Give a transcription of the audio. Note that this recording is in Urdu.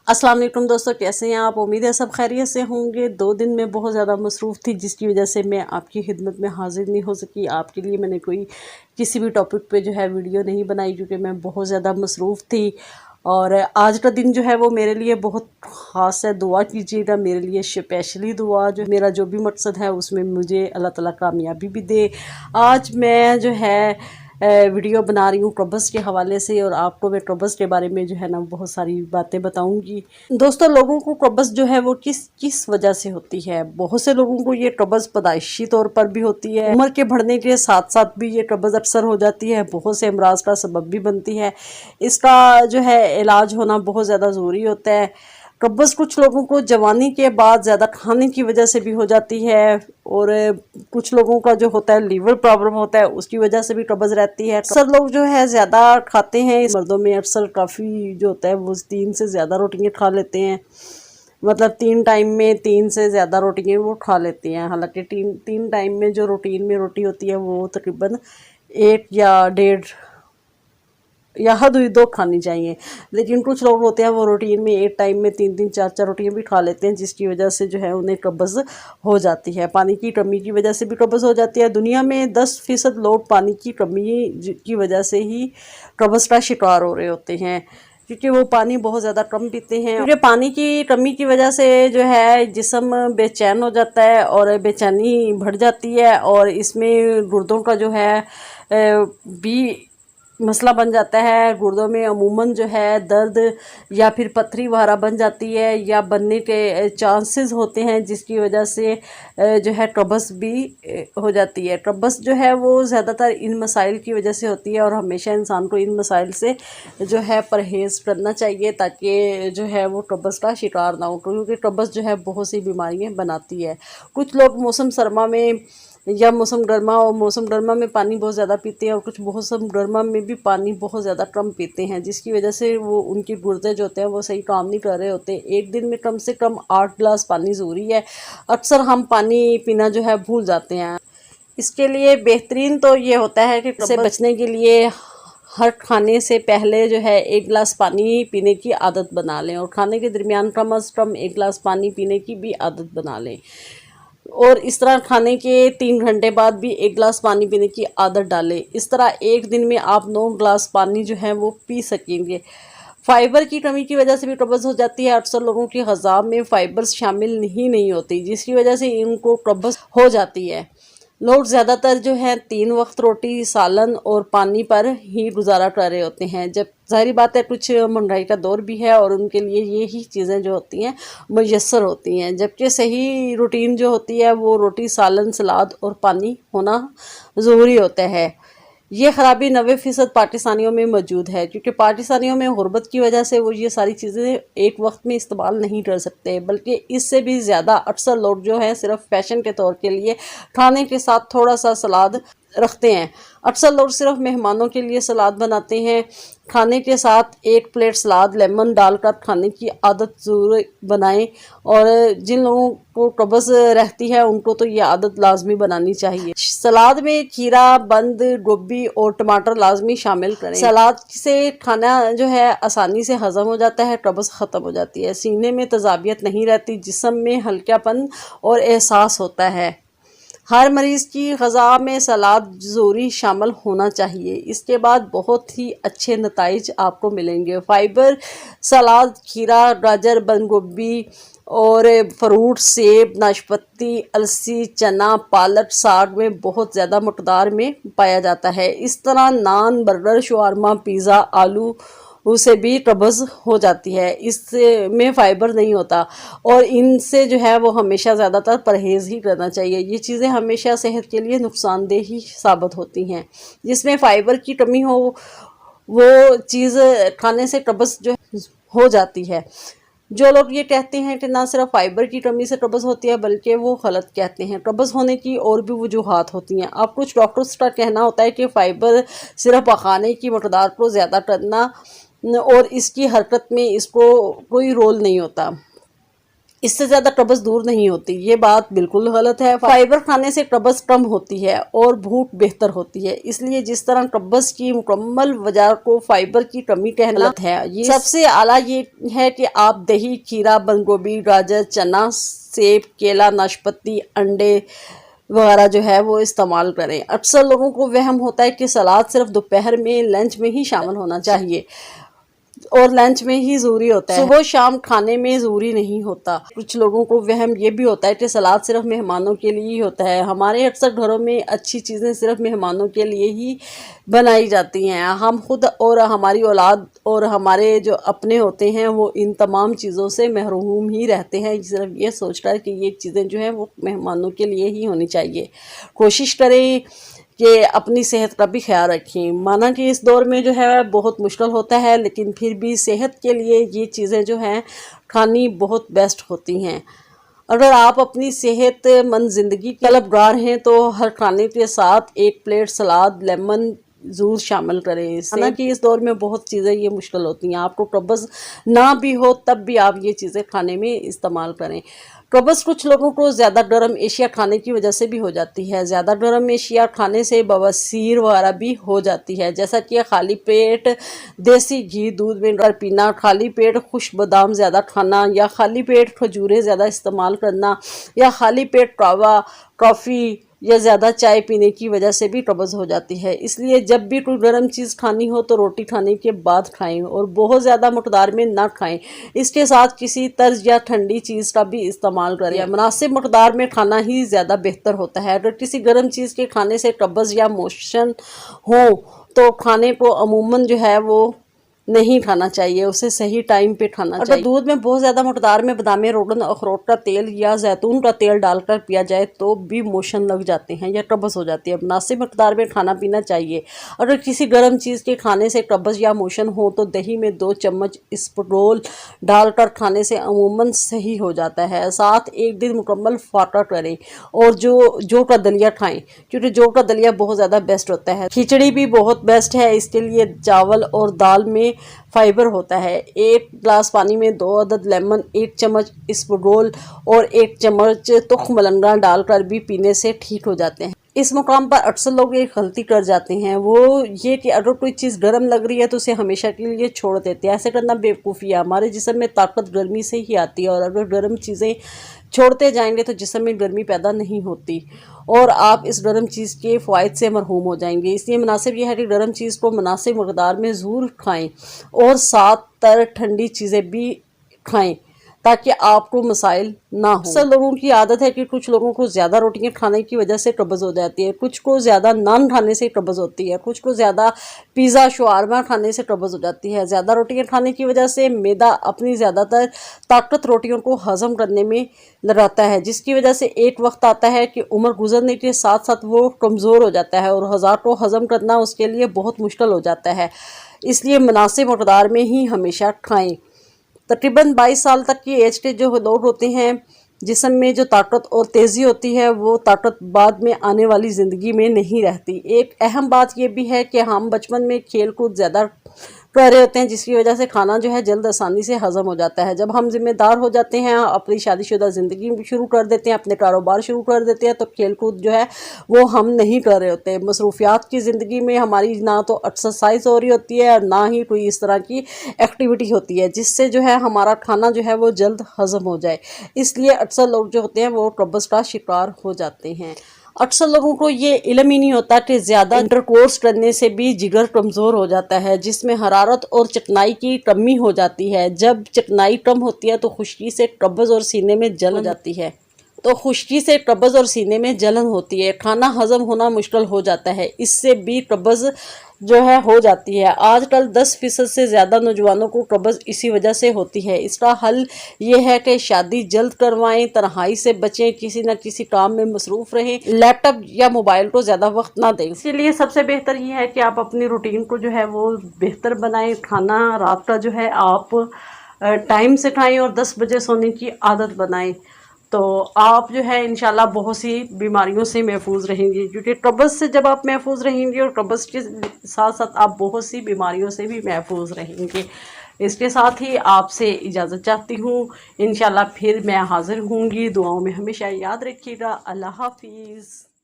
السلام علیکم دوستو، کیسے ہیں آپ؟ امید ہے سب خیریت سے ہوں گے۔ 2 دن میں بہت زیادہ مصروف تھی، جس کی وجہ سے میں آپ کی خدمت میں حاضر نہیں ہو سکی۔ آپ کے لیے میں نے کسی بھی ٹاپک پہ ویڈیو نہیں بنائی، کیونکہ میں بہت زیادہ مصروف تھی۔ اور آج کا دن وہ میرے لیے بہت خاص ہے۔ دعا کیجیے گا میرے لیے، اسپیشلی دعا، میرا جو بھی مقصد ہے اس میں مجھے اللہ تعالیٰ کامیابی بھی دے۔ آج میں ویڈیو بنا رہی ہوں قبض کے حوالے سے، اور آپ کو میں قبض کے بارے میں بہت ساری باتیں بتاؤں گی۔ دوستو، لوگوں کو قبض وہ کس وجہ سے ہوتی ہے؟ بہت سے لوگوں کو یہ قبض پیدائشی طور پر بھی ہوتی ہے، عمر کے بڑھنے کے ساتھ ساتھ بھی یہ قبض اکثر ہو جاتی ہے، بہت سے امراض کا سبب بھی بنتی ہے۔ اس کا علاج ہونا بہت زیادہ ضروری ہوتا ہے۔ قبض کچھ لوگوں کو جوانی کے بعد زیادہ کھانے کی وجہ سے بھی ہو جاتی ہے، اور کچھ لوگوں کا ہوتا ہے لیور پرابلم ہوتا ہے، اس کی وجہ سے بھی قبض رہتی ہے۔ اکثر لوگ زیادہ کھاتے ہیں، مردوں میں اکثر کافی ہوتا ہے وہ 3 سے زیادہ روٹیاں کھا لیتے ہیں، مطلب 3 ٹائم میں 3 سے زیادہ روٹیاں وہ کھا لیتے ہیں۔ حالانکہ 3 ٹائم میں جو روٹین میں روٹی ہوتی ہے وہ تقریباً 1 یا 1.5 یا حد ہوئی 2 کھانی چاہیے، لیکن کچھ لوگ ہوتے ہیں وہ روٹین میں 1 ٹائم میں 3 4 روٹیاں بھی کھا لیتے ہیں، جس کی وجہ سے انہیں قبض ہو جاتی ہے۔ پانی کی کمی کی وجہ سے بھی قبض ہو جاتی ہے۔ دنیا میں 10% لوگ پانی کی کمی کی وجہ سے ہی قبض کا شکار ہو رہے ہوتے ہیں، کیونکہ وہ پانی بہت زیادہ کم پیتے ہیں۔ کیونکہ پانی کی کمی کی وجہ سے جسم بے چین ہو جاتا ہے، اور بے چینی بڑھ جاتی ہے، اور اس میں گردوں کا بھی مسئلہ بن جاتا ہے۔ گردوں میں عموماً درد یا پھر پتھری وغیرہ بن جاتی ہے، یا بننے کے چانسز ہوتے ہیں، جس کی وجہ سے قبض بھی ہو جاتی ہے۔ قبض وہ زیادہ تر ان مسائل کی وجہ سے ہوتی ہے، اور ہمیشہ انسان کو ان مسائل سے پرہیز کرنا چاہیے، تاکہ وہ قبض کا شکار نہ ہو، کیونکہ قبض بہت سی بیماریاں بناتی ہے۔ کچھ لوگ موسم سرما میں یا موسم گرما میں پانی بہت زیادہ پیتے ہیں، اور کچھ موسم گرما میں بھی پانی بہت زیادہ کم پیتے ہیں، جس کی وجہ سے ان کی گردے ہوتے ہیں وہ صحیح کام نہیں کر رہے ہوتے۔ ایک دن میں کم سے کم 8 گلاس پانی ضروری ہے۔ اکثر ہم پانی پینا بھول جاتے ہیں۔ اس کے لیے بہترین تو یہ ہوتا ہے کہ قبض سے بچنے کے لیے ہر کھانے سے پہلے 1 گلاس پانی پینے کی عادت بنا لیں، اور کھانے کے درمیان کم از کم 1 گلاس پانی پینے کی بھی عادت بنا لیں، اور اس طرح کھانے کے 3 گھنٹے بعد بھی 1 گلاس پانی پینے کی عادت ڈالیں۔ اس طرح ایک دن میں آپ 9 گلاس پانی وہ پی سکیں گے۔ فائبر کی کمی کی وجہ سے بھی قبض ہو جاتی ہے۔ اکثر لوگوں کی غذا میں فائبرز شامل نہیں ہوتی، جس کی وجہ سے ان کو قبض ہو جاتی ہے۔ لوگ زیادہ تر 3 وقت روٹی، سالن اور پانی پر ہی گزارا کر رہے ہوتے ہیں، جب ظاہری بات ہے کچھ مہنگائی کا دور بھی ہے، اور ان کے لیے یہی چیزیں ہوتی ہیں میسر ہوتی ہیں، جبکہ صحیح روٹین ہوتی ہے وہ روٹی، سالن، سلاد اور پانی ہونا ضروری ہوتا ہے۔ یہ خرابی 90% پاکستانیوں میں موجود ہے، کیونکہ پاکستانیوں میں غربت کی وجہ سے وہ یہ ساری چیزیں ایک وقت میں استعمال نہیں کر سکتے، بلکہ اس سے بھی زیادہ اکثر لوگ صرف فیشن کے طور کے لیے کھانے کے ساتھ تھوڑا سا سلاد رکھتے ہیں۔ اکثر لوگ صرف مہمانوں کے لیے سلاد بناتے ہیں۔ کھانے کے ساتھ 1 پلیٹ سلاد لیمن ڈال کر کھانے کی عادت ضرور بنائیں، اور جن لوگوں کو قبض رہتی ہے ان کو تو یہ عادت لازمی بنانی چاہیے۔ سلاد میں کھیرا، بند گوبھی اور ٹماٹر لازمی شامل کریں۔ سلاد سے کھانا آسانی سے ہضم ہو جاتا ہے، قبض ختم ہو جاتی ہے، سینے میں تیزابیت نہیں رہتی، جسم میں ہلکا پن اور احساس ہوتا ہے۔ ہر مریض کی غذا میں سلاد ضروری شامل ہونا چاہیے، اس کے بعد بہت ہی اچھے نتائج آپ کو ملیں گے۔ فائبر سلاد، کھیرا، گاجر، بند گوبھی اور فروٹ، سیب، ناشپاتی، السی، چنا، پالک، ساگ میں بہت زیادہ مقدار میں پایا جاتا ہے۔ اس طرح نان، برگر، شاورما، پیزا، آلو سے بھی قبض ہو جاتی ہے، اس میں فائبر نہیں ہوتا، اور ان سے وہ ہمیشہ زیادہ تر پرہیز ہی کرنا چاہیے۔ یہ چیزیں ہمیشہ صحت کے لیے نقصان دہ ہی ثابت ہوتی ہیں۔ جس میں فائبر کی کمی ہو وہ چیز کھانے سے قبض ہو جاتی ہے۔ جو لوگ یہ کہتے ہیں کہ نہ صرف فائبر کی کمی سے قبض ہوتی ہے بلکہ وہ غلط کہتے ہیں۔ قبض ہونے کی اور بھی وجوہات ہوتی ہیں۔ اب کچھ ڈاکٹرز کا کہنا ہوتا ہے کہ فائبر صرف پکانے کی مقدار کو زیادہ کرنا اور اس کی حرکت میں اس کو کوئی رول نہیں ہوتا۔ اس سے زیادہ قبض دور نہیں ہوتی، یہ بات بالکل غلط ہے۔ فائبر کھانے سے قبض کم ہوتی ہے اور بھوک بہتر ہوتی ہے، اس لیے جس طرح قبض کی مکمل وجہ کو فائبر کی کمی کہنا غلط ہے۔ یہ سب سے اعلیٰ یہ ہے کہ آپ دہی، کھیرا، بند گوبھی، گاجر، چنا، سیب، کیلا، ناشپاتی، انڈے وغیرہ جو ہے وہ استعمال کریں۔ اکثر لوگوں کو وہم ہوتا ہے کہ سلاد صرف دوپہر میں، لنچ میں ہی شامل ہونا چاہیے اور لنچ میں ہی ضروری ہوتا ہے، صبح شام کھانے میں ضروری نہیں ہوتا۔ کچھ لوگوں کو وہم یہ بھی ہوتا ہے کہ سلاد صرف مہمانوں کے لیے ہی ہوتا ہے۔ ہمارے اکثر گھروں میں اچھی چیزیں صرف مہمانوں کے لیے ہی بنائی جاتی ہیں۔ ہم خود اور ہماری اولاد اور ہمارے جو اپنے ہوتے ہیں وہ ان تمام چیزوں سے محروم ہی رہتے ہیں، صرف یہ سوچ کر کہ یہ چیزیں جو ہیں وہ مہمانوں کے لیے ہی ہونی چاہیے۔ کوشش کریں کہ اپنی صحت کا بھی خیال رکھیں۔ مانا کہ اس دور میں جو ہے بہت مشکل ہوتا ہے، لیکن پھر بھی صحت کے لیے یہ چیزیں جو ہیں کھانی بہت بیسٹ ہوتی ہیں۔ اگر آپ اپنی صحت مند زندگی کے طلبگار ہیں تو ہر کھانے کے ساتھ ایک پلیٹ سلاد، لیمن ضرور شامل کریں۔ مانا کہ اس دور میں بہت چیزیں یہ مشکل ہوتی ہیں، آپ کو قبض نہ بھی ہو تب بھی آپ یہ چیزیں کھانے میں استعمال کریں۔ قبض کچھ لوگوں کو زیادہ گرم اشیاء کھانے کی وجہ سے بھی ہو جاتی ہے۔ زیادہ گرم اشیاء کھانے سے بواسیر وغیرہ بھی ہو جاتی ہے، جیسا کہ خالی پیٹ دیسی گھی دودھ میں ڈال کر پینا، خالی پیٹ خشک بادام زیادہ کھانا، یا خالی پیٹ کھجوریں زیادہ استعمال کرنا، یا خالی پیٹ قہوہ، کافی یا زیادہ چائے پینے کی وجہ سے بھی قبض ہو جاتی ہے۔ اس لیے جب بھی کوئی گرم چیز کھانی ہو تو روٹی کھانے کے بعد کھائیں اور بہت زیادہ مقدار میں نہ کھائیں۔ اس کے ساتھ کسی طرز یا ٹھنڈی چیز کا بھی استعمال کریں۔ مناسب مقدار میں کھانا ہی زیادہ بہتر ہوتا ہے۔ اگر کسی گرم چیز کے کھانے سے قبض یا موشن ہو تو کھانے کو عموماً جو ہے وہ نہیں کھانا چاہیے، اسے صحیح ٹائم پہ کھانا چاہیے۔ اگر دودھ میں بہت زیادہ مقدار میں بادام، روغن، اخروٹ کا تیل یا زیتون کا تیل ڈال کر پیا جائے تو بھی موشن لگ جاتے ہیں یا قبض ہو جاتی ہے۔ مناسب مقدار میں کھانا پینا چاہیے۔ اگر کسی گرم چیز کے کھانے سے قبض یا موشن ہو تو دہی میں 2 چمچ اسپغول ڈال کر کھانے سے عموماً صحیح ہو جاتا ہے۔ ساتھ ایک دن مکمل فاقہ کریں اور جو کا دلیا کھائیں، کیونکہ جو کا دلیا بہت زیادہ بیسٹ ہوتا ہے۔ کھچڑی بھی بہت بیسٹ ہے، اس کے لیے چاول اور دال میں فائبر ہوتا ہے۔ 1 گلاس پانی میں 2 عدد لیمن، 1 چمچ اسپغول اور 1 چمچ تخم مرنگا ڈال کر بھی پینے سے ٹھیک ہو جاتے ہیں۔ اس مقام پر اکثر لوگ ایک غلطی کر جاتے ہیں، وہ یہ کہ اگر کوئی چیز گرم لگ رہی ہے تو اسے ہمیشہ کے لیے چھوڑ دیتے ہیں۔ ایسے کرنا بیوقوفی ہے۔ ہمارے جسم میں طاقت گرمی سے ہی آتی ہے، اور اگر گرم چیزیں چھوڑتے جائیں گے تو جسم میں گرمی پیدا نہیں ہوتی اور آپ اس گرم چیز کے فوائد سے محروم ہو جائیں گے۔ اس لیے مناسب یہ ہے کہ گرم چیز کو مناسب مقدار میں ضرور کھائیں اور ساتھ تر ٹھنڈی چیزیں بھی کھائیں تاکہ آپ کو مسائل نہ ہوں۔ اکثر لوگوں کی عادت ہے کہ کچھ لوگوں کو زیادہ روٹیاں کھانے کی وجہ سے قبض ہو جاتی ہے، کچھ کو زیادہ نان کھانے سے قبض ہوتی ہے، کچھ کو زیادہ پیزا شاورما کھانے سے قبض ہو جاتی ہے۔ زیادہ روٹیاں کھانے کی وجہ سے معدہ اپنی زیادہ تر طاقت روٹیوں کو ہضم کرنے میں لگاتا ہے، جس کی وجہ سے ایک وقت آتا ہے کہ عمر گزرنے کے ساتھ ساتھ وہ کمزور ہو جاتا ہے اور غذا کو ہضم کرنا اس کے لیے بہت مشکل ہو جاتا ہے۔ اس لیے مناسب مقدار میں ہی ہمیشہ کھائیں۔ تقریباً 22 سال تک کی ایج کے جو لوگ ہوتے ہیں، جسم میں جو طاقت اور تیزی ہوتی ہے وہ طاقت بعد میں آنے والی زندگی میں نہیں رہتی۔ ایک اہم بات یہ بھی ہے کہ ہم بچپن میں کھیل کود زیادہ کر رہے ہوتے ہیں، جس کی وجہ سے کھانا جو ہے جلد آسانی سے ہضم ہو جاتا ہے۔ جب ہم ذمہ دار ہو جاتے ہیں، اپنی شادی شدہ زندگی شروع کر دیتے ہیں، اپنے کاروبار شروع کر دیتے ہیں، تو کھیل کود جو ہے وہ ہم نہیں کر رہے ہوتے۔ مصروفیات کی زندگی میں ہماری نہ تو ایکسرسائز ہو رہی ہوتی ہے اور نہ ہی کوئی اس طرح کی ایکٹیویٹی ہوتی ہے جس سے جو ہے ہمارا کھانا جو ہے وہ جلد ہضم ہو جائے۔ اس لیے اکثر لوگ جو ہوتے ہیں وہ قبض کا شکار ہو جاتے ہیں۔ اکثر لوگوں کو یہ علم ہی نہیں ہوتا کہ زیادہ انٹرکورس کرنے سے بھی جگر کمزور ہو جاتا ہے، جس میں حرارت اور چکنائی کی کمی ہو جاتی ہے۔ جب چکنائی کم ہوتی ہے تو خشکی سے قبض اور سینے میں جلن ہو جاتی ہے۔ ہوتی ہے، کھانا ہضم ہونا مشکل ہو جاتا ہے، اس سے بھی قبض جو ہے ہو جاتی ہے۔ آج کل 10% سے زیادہ نوجوانوں کو قبض اسی وجہ سے ہوتی ہے۔ اس کا حل یہ ہے کہ شادی جلد کروائیں، تنہائی سے بچیں، کسی نہ کسی کام میں مصروف رہیں، لیپ ٹاپ یا موبائل کو زیادہ وقت نہ دیں۔ اسی لیے سب سے بہتر یہ ہے کہ آپ اپنی روٹین کو جو ہے وہ بہتر بنائیں۔ کھانا رات کا جو ہے آپ ٹائم سے کھائیں اور 10 بجے سونے کی عادت بنائیں، تو آپ جو ہے انشاءاللہ بہت سی بیماریوں سے محفوظ رہیں گے، کیونکہ قبض سے جب آپ محفوظ رہیں گے اور قبض کے ساتھ ساتھ آپ بہت سی بیماریوں سے بھی محفوظ رہیں گے۔ اس کے ساتھ ہی آپ سے اجازت چاہتی ہوں، انشاءاللہ پھر میں حاضر ہوں گی، دعاؤں میں ہمیشہ یاد رکھیے گا۔ اللہ حافظ۔